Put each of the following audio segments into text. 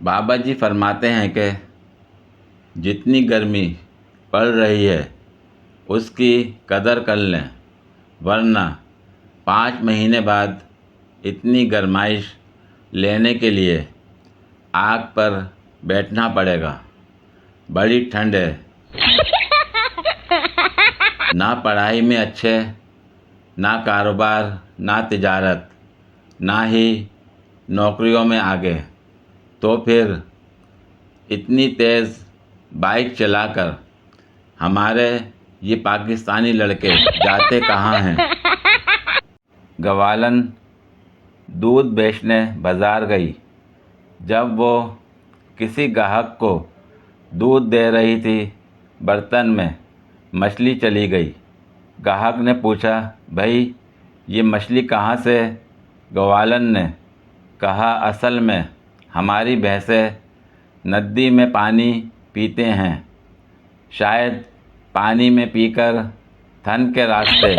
بابا جی فرماتے ہیں کہ جتنی گرمی پڑ رہی ہے اس کی قدر کر لیں، ورنہ 5 مہینے بعد اتنی گرمائش لینے کے لیے آگ پر بیٹھنا پڑے گا۔ بڑی ٹھنڈ ہے، نہ پڑھائی میں اچھے، نہ کاروبار، نہ تجارت، نہ ہی نوکریوں میں آگے، تو پھر اتنی تیز بائک چلا کر ہمارے یہ پاکستانی لڑکے جاتے کہاں ہیں؟ گوالن دودھ بیچنے بازار گئی۔ جب وہ کسی گاہک کو دودھ دے رہی تھی، برتن میں مچھلی چلی گئی۔ گاہک نے پوچھا، بھئی یہ مچھلی کہاں سے؟ گوالن نے کہا، اصل میں ہماری بھینسیں ندی میں پانی پیتے ہیں، شاید پانی میں پی کر تھن کے راستے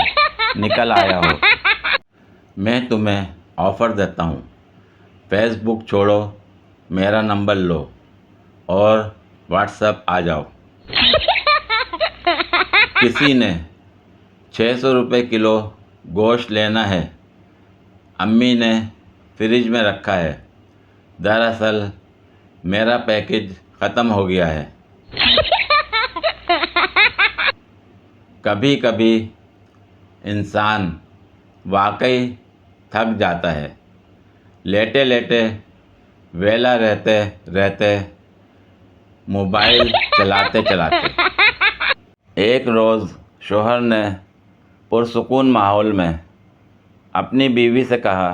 نکل آیا ہو۔ میں تمہیں آفر دیتا ہوں، فیس بک چھوڑو، میرا نمبر لو اور واٹس ایپ آ جاؤ۔ کسی نے 600 روپے کلو گوشت لینا ہے، امی نے فریج میں رکھا ہے، دراصل میرا پیکج ختم ہو گیا ہے۔ کبھی کبھی انسان واقعی تھک جاتا ہے، لیٹے لیٹے، ویلا رہتے رہتے، موبائل چلاتے چلاتے۔ ایک روز شوہر نے پرسکون ماحول میں اپنی بیوی سے کہا،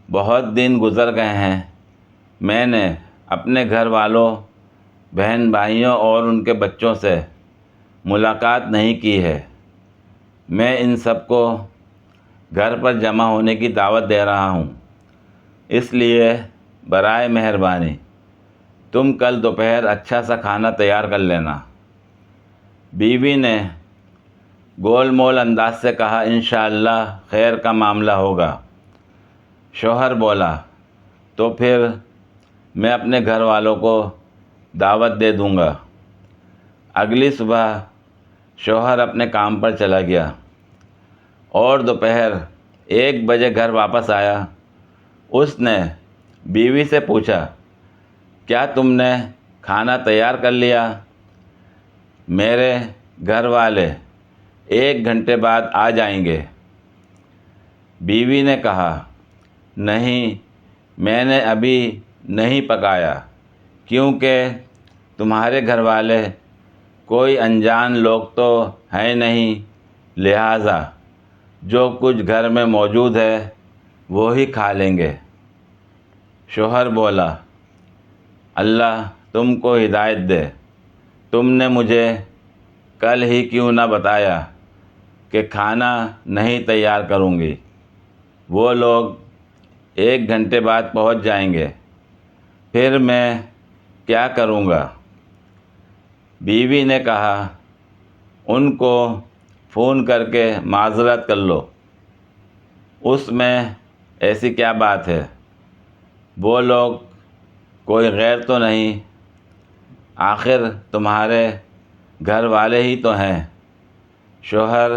بہت دن گزر گئے ہیں، میں نے اپنے گھر والوں، بہن بھائیوں اور ان کے بچوں سے ملاقات نہیں کی ہے۔ میں ان سب کو گھر پر جمع ہونے کی دعوت دے رہا ہوں، اس لیے برائے مہربانی تم کل دوپہر اچھا سا کھانا تیار کر لینا۔ بیوی نے گول مول انداز سے کہا، انشاءاللہ خیر کا معاملہ ہوگا۔ شوہر بولا، تو پھر میں اپنے گھر والوں کو دعوت دے دوں گا۔ اگلی صبح شوہر اپنے کام پر چلا گیا اور دوپہر 1 بجے گھر واپس آیا۔ اس نے بیوی سے پوچھا، کیا تم نے کھانا تیار کر لیا؟ میرے گھر والے 1 گھنٹے بعد آ جائیں گے۔ بیوی نے کہا، نہیں، میں نے ابھی نہیں پکایا، کیونکہ تمہارے گھر والے کوئی انجان لوگ تو ہیں نہیں، لہٰذا جو کچھ گھر میں موجود ہے وہی کھا لیں گے۔ شوہر بولا، اللہ تم کو ہدایت دے، تم نے مجھے کل ہی کیوں نہ بتایا کہ کھانا نہیں تیار کروں گی، وہ لوگ 1 گھنٹے بعد پہنچ جائیں گے، پھر میں کیا کروں گا؟ بیوی نے کہا، ان کو فون کر کے معذرت کر لو، اس میں ایسی کیا بات ہے، وہ لوگ کوئی غیر تو نہیں، آخر تمہارے گھر والے ہی تو ہیں۔ شوہر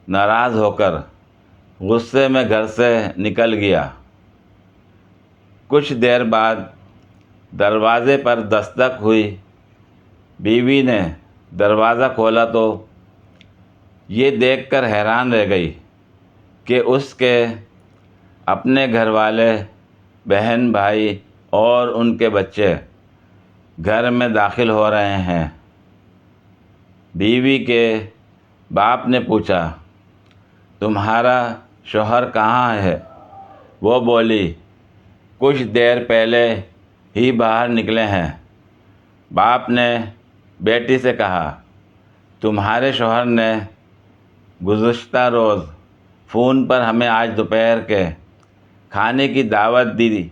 ناراض ہو کر غصے میں گھر سے نکل گیا۔ کچھ دیر بعد دروازے پر دستک ہوئی۔ بیوی نے دروازہ کھولا تو یہ دیکھ کر حیران رہ گئی کہ اس کے اپنے گھر والے، بہن بھائی اور ان کے بچے گھر میں داخل ہو رہے ہیں۔ بیوی کے باپ نے پوچھا، تمہارا شوہر کہاں ہے؟ وہ بولی، کچھ دیر پہلے ہی باہر نکلے ہیں۔ باپ نے بیٹی سے کہا، تمہارے شوہر نے گزشتہ روز فون پر ہمیں آج دوپہر کے کھانے کی دعوت دی،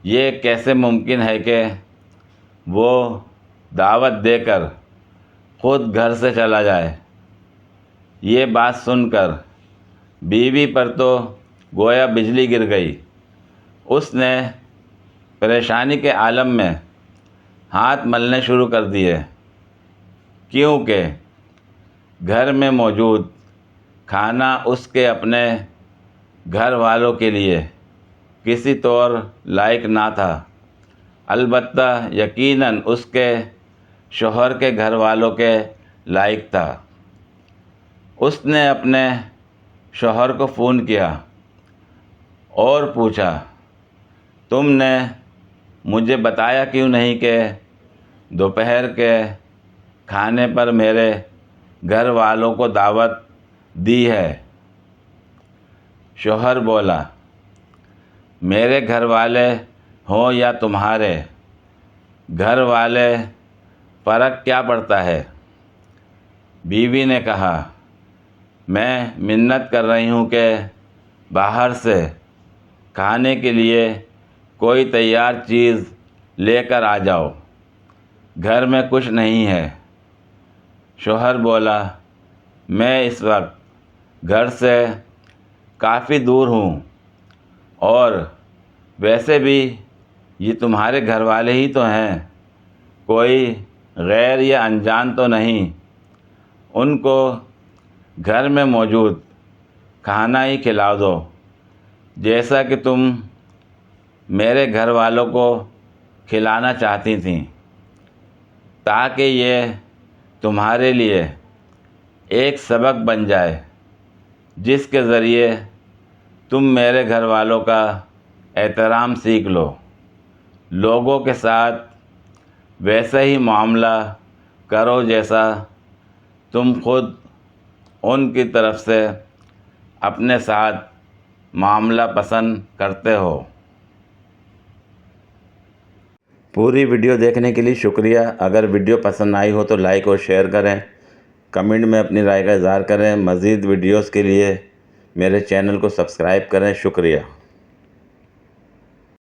یہ کیسے ممکن ہے کہ وہ دعوت دے کر خود گھر سے چلا جائے؟ یہ بات سن کر بیوی پر تو گویا بجلی گر گئی۔ اس نے پریشانی کے عالم میں ہاتھ ملنے شروع کر دیے، کیونکہ گھر میں موجود کھانا اس کے اپنے گھر والوں کے لیے کسی طور لائق نہ تھا، البتہ یقیناً اس کے شوہر کے گھر والوں کے لائق تھا۔ اس نے اپنے شوہر کو فون کیا اور پوچھا، تم نے مجھے بتایا کیوں نہیں کہ دوپہر کے کھانے پر میرے گھر والوں کو دعوت دی ہے؟ شوہر بولا، میرے گھر والے ہوں یا تمہارے گھر والے، فرق کیا پڑتا ہے؟ بیوی نے کہا، میں منت کر رہی ہوں کہ باہر سے کھانے کے لیے کوئی تیار چیز لے کر آ جاؤ، گھر میں کچھ نہیں ہے۔ شوہر بولا، میں اس وقت گھر سے کافی دور ہوں، اور ویسے بھی یہ تمہارے گھر والے ہی تو ہیں، کوئی غیر یا انجان تو نہیں، ان کو گھر میں موجود کھانا ہی کھلا دو، جیسا کہ تم میرے گھر والوں کو کھلانا چاہتی تھیں، تاکہ یہ تمہارے لیے ایک سبق بن جائے جس کے ذریعے تم میرے گھر والوں کا احترام سیکھ لو، لوگوں کے ساتھ ویسا ہی معاملہ کرو جیسا تم خود ان کی طرف سے اپنے ساتھ معاملہ پسند کرتے ہو۔ پوری ویڈیو دیکھنے کے لیے شکریہ۔ اگر ویڈیو پسند آئی ہو تو لائک اور شیئر کریں، کمنٹ میں اپنی رائے کا اظہار کریں۔ مزید ویڈیوز کے لیے میرے چینل کو سبسکرائب کریں۔ شکریہ۔